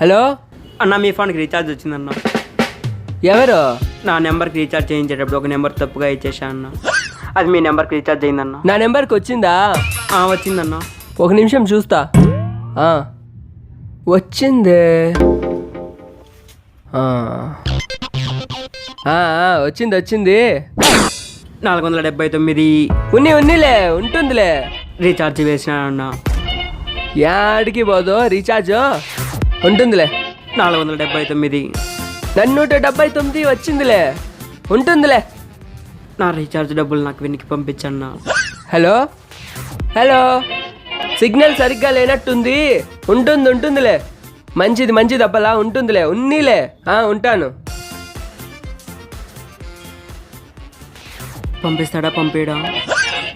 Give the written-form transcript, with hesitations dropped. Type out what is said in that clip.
Hello అన్న మీ ఫోన్కి recharge వచ్చిందన్న. ఎవరు? నా నెంబర్కి రీఛార్జ్ చేయించేటప్పుడు ఒక నెంబర్ తప్పుగా ఇచ్చేసా అన్న. అది మీ నెంబర్కి రీఛార్జ్ అయిందన్న. నా నెంబర్కి వచ్చిందా? వచ్చిందన్న. ఒక నిమిషం చూస్తా. వచ్చింది. వచ్చింది వచ్చింది. 479 ఉన్నిలే ఉంటుందిలే. రీఛార్జ్ వేసినా అన్న. యాడికి పోదు రీఛార్జ్ ఉంటుందిలే. 479 179 వచ్చిందిలే, ఉంటుందిలే. నా రీఛార్జ్ డబ్బులు నాకు వెనక్కి పంపించన్న. హలో హలో, సిగ్నల్ సరిగ్గా లేనట్టుంది. ఉంటుందిలే. మంచిది అబ్బలా ఉంటుందిలే. ఉన్నీలే. ఉంటాను. పంపిస్తాడా పంపేయడా?